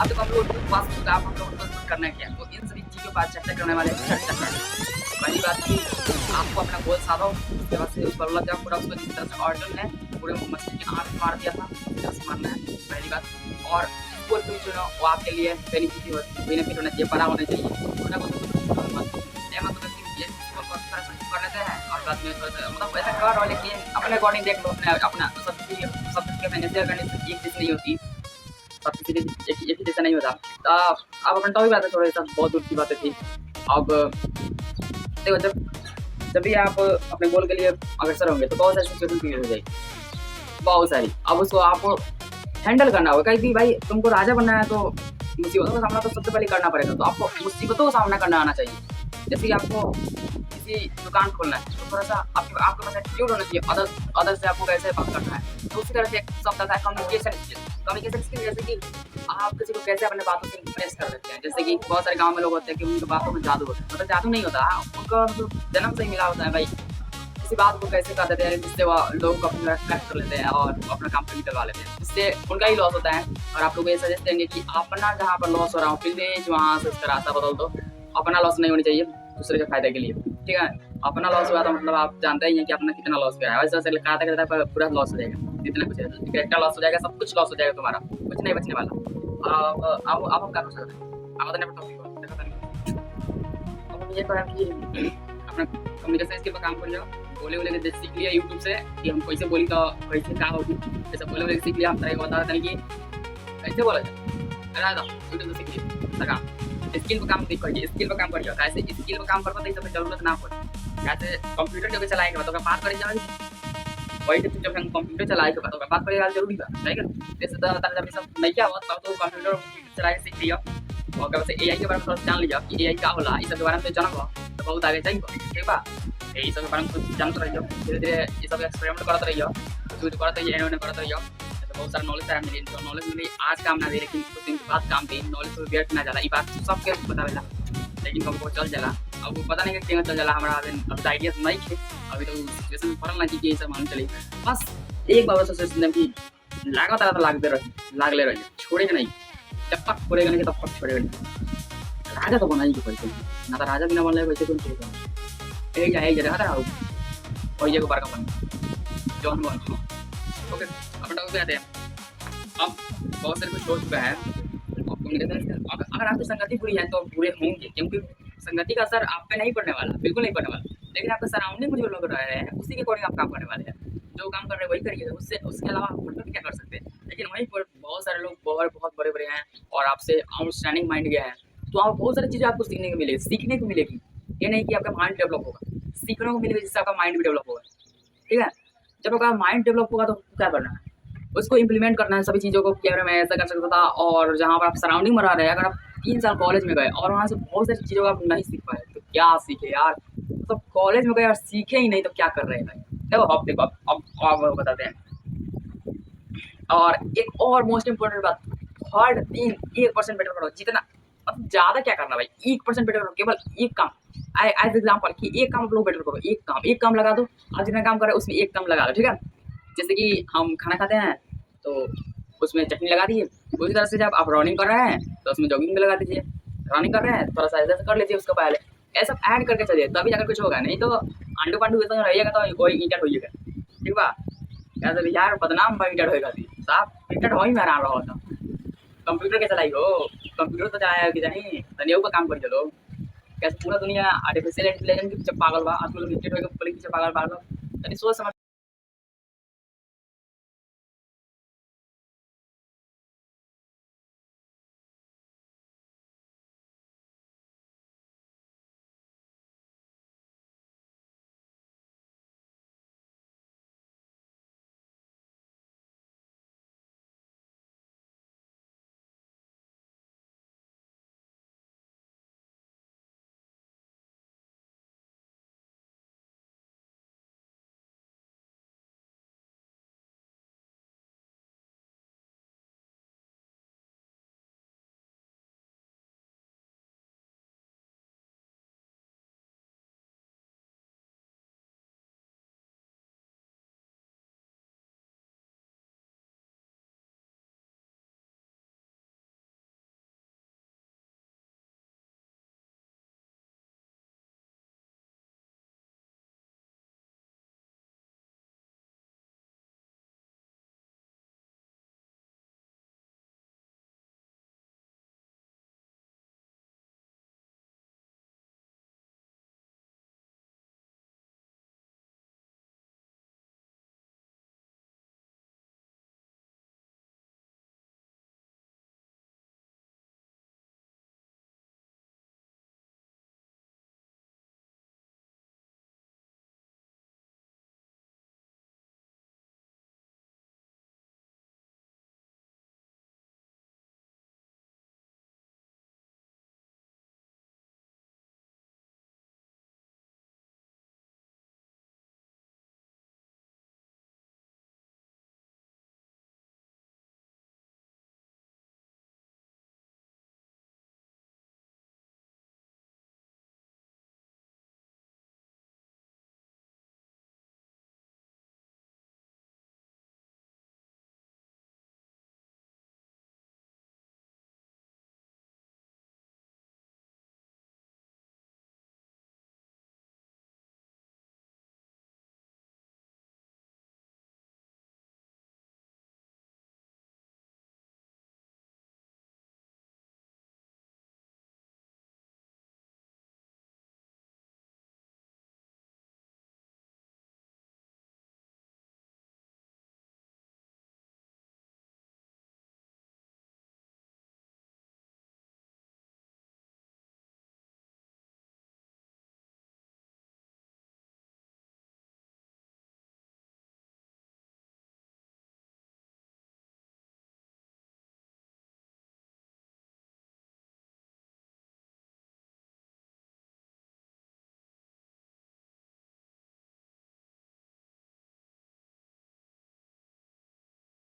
अब तो कंप्यूटर पास हो चुका है, अब हम लोग को करना क्या है, तो इन सभी चीज़ों पर चर्चा करने वाले हैं। चर्चा करें पहली बात की आपको अपना गोल साधो, उसके बाद से उस पर लग जाओ पूरा, उसको जिस तरह से ऑर्डर है पूरे मछली की आँख मार दिया था, जैसे मारना है पहली बात। और गोल भी जो है वो आपके लिए बेनिफिट होना चाहिए, बड़ा होना चाहिए, छोटा को मतलब ये कर लेते हैं और बाद में मतलब ऐसा कर रहा, लेकिन अपने अकॉर्डिंग देख लो, अपने अपना सब चीज़ मैनेजर करने से एक चीज़ नहीं होती, सब चीज़ें एक ही जैसा नहीं होता। अब अपन टॉपिक बात है, थोड़ा सा बहुत दूर की बातें थी। अब देखो जब भी आप अपने गोल के लिए अग्रसर होंगे तो बहुत सारी सिचुएशन क्रिएट हो जाएगी, बहुत सारी। अब उसको आपको हैंडल करना होगा, कहीं भाई तुमको राजा बनना है तो मुसीबतों का सामना तो सबसे पहले करना पड़ेगा, तो आपको मुसीबतों का सामना करना आना चाहिए। जैसे कि आपको किसी दुकान खोलना है तो थोड़ा सा आपके पास एटीट्यूड होना चाहिए, अदर से आपको कैसे बात करना है, तो उसी तरह से एक शब्द आता है कम्युनिकेशन स्किल। जैसे कि आप किसी को कैसे अपने बातों से इम्प्रेस कर सकते हैं। जैसे कि बहुत सारे गाँव में लोग होते हैं कि उनकी बातों में जादू होता है, मतलब जादू नहीं होता, उनका मतलब जन्म से ही मिला होता है भाई, किसी बात को कैसे कर देते हैं जिससे वो लोग को अपना अट्रैक्ट कर लेते हैं और अपना काम पे निकलवा लेते हैं, जिससे उनका ही लॉस होता है। और आप लोग ये सजेस्ट देंगे कि अपना जहाँ पर लॉस हो रहा हो प्लीज वहाँ से उसका रास्ता बदल दो, अपना लॉस नहीं होनी चाहिए दूसरे के फायदे के लिए, ठीक है। अपना लॉस हुआ तो मतलब आप जानते ही हैं कि अपना कितना लॉस किया है, वैसे वैसे कहता कहता पूरा लॉस हो जाएगा, जितना कुछ कैरेक्टर लॉस हो जाएगा, सब कुछ लॉस हो जाएगा, तुम्हारा कुछ नहीं बचने वाला। अब हम क्या कर सकते हैं, आप बताने पर टॉपिक अब हम ये करें कि अपना कम्युनिकेशन स्किल पर काम कर जाओ। बोले बोले के सीख लिया यूट्यूब से कि हम कैसे बोली तो कैसे क्या होगी, जैसे बोले बोले सीख लिया, हम तरह को बता देते हैं कि कैसे बोला जाए, अरे यूट्यूब से सीख लिया लगा। स्किल पर काम करिए, स्किल पर काम करिए, कैसे स्किल पर काम करते सब जरूरत ना पड़े, कैसे कंप्यूटर जो चलाएगा तो बात करी जाए, वही जब हम कंप्यूटर चलाएगा तो बात करेगा जरूरी था, ठीक है। जैसे जब सब नहीं क्या हुआ तब तो कंप्यूटर चलाए सीख लिया, और कब से एआई के बारे में थोड़ा जान लिया कि एआई क्या होला, इस सब के बारे में जान लो तो बहुत आगे जाइए, ठीक बा। यही सब के बारे में जानते रहिए, धीरे धीरे ये सब एक्सपेरिमेंट करते रहिए, कुछ करते रहिए, एने करते रहिए, बहुत सारा नॉलेज है मिली, तो नॉलेज मिली आज काम ना दे लेकिन कुछ दिन के बाद काम दी, नॉलेज तो व्यर्थ ना जाला, ये बात सबके बतावेला, लेकिन कब चल जाला। अब वो पता नहीं कि चल जाला, हमारा अब आइडिया नहीं है, अभी तो सिचुएशन में पड़ल ना कि ये सब मालूम चली, बस एक बार सिचुएशन की लागत आता लागले रहिए, छोड़ेगा नहीं, जब तक छोड़ेगा नहीं तब तक छोड़ेगा नहीं। राजा तो बना ही पैसे ना, तो राजा बिना बनले वैसे तुम छोड़ेगा यही जगह था और ये को बार का बन जॉन बन। ओके अब डाउट आते हैं, अब बहुत सारे कुछ हो चुका है। अगर आपकी संगति बुरी है तो बुरे होंगे, क्योंकि संगति का असर आप पे नहीं पड़ने वाला, बिल्कुल नहीं पड़ने वाला, लेकिन आपके सराउंडिंग में जो लोग रह रहे हैं उसी के अकॉर्डिंग आप काम करने वाले हैं, जो काम कर रहे हैं वही करिए, उससे उसके अलावा आप मतलब क्या कर सकते हैं। लेकिन वहीं पर बहुत सारे लोग बहुत बड़े बड़े हैं और आपसे आउटस्टैंडिंग माइंड गया है, तो आप बहुत सारी चीज़ें आपको सीखने को मिलेगी, ये नहीं कि आपका माइंड डेवलप होगा, सीखने को मिलेगी जिससे आपका माइंड भी डेवलप होगा, ठीक है। जब आपका माइंड डेवलप होगा तो क्या करना है, उसको इम्प्लीमेंट करना है, सभी चीज़ों को कैमरे में ऐसा कर सकता था। और जहाँ पर आप सराउंडिंग में रह रहे हैं, अगर आप 3 साल कॉलेज में गए और वहाँ से बहुत सारी चीज़ों को आप नहीं सीख पाए तो क्या सीखे यार, तो कॉलेज में गए और सीखे ही नहीं तो क्या कर रहे हैं भाई। देखो अब देखो अब बताते हैं। और एक और मोस्ट इम्पोर्टेंट बात, हर दिन 1% बेटर करो, जितना अब ज़्यादा क्या करना भाई, 1% बेटर करो, केवल एक काम, एज एग्जाम्पल कि एक काम आप लोग बेटर करो, एक काम लगा दो, आप जितना काम कर रहे हो उसमें एक काम लगा दो, ठीक है। जैसे कि हम खाना खाते हैं तो उसमें चटनी लगा दीजिए, उसी तरह से जब आप रनिंग कर रहे हैं तो उसमें जॉगिंग भी लगा दीजिए, रनिंग कर रहे हैं थोड़ा सा ऐसा कर लीजिए उसको पहले, ऐसा ऐड करके चलिए तभी जाकर कुछ होगा, नहीं तो आंडू पांडू ऐसा रहिएगा तो कोई ईंटट होइएगा, ठीक बा। कैसे यार बदनाम बा ईंटट होएगा, साफ ईंटट हो ही में रहा था। कंप्यूटर के चलाई हो, कंप्यूटर तो जाए कि नहीं तनियो पर काम कर चलो, कैसे पूरा दुनिया आर्टिफिशियल इंटेलिजेंस के पीछे पागल बा, आप लोग ईंटट होएगा पीछे पागल, तनी सोच समझ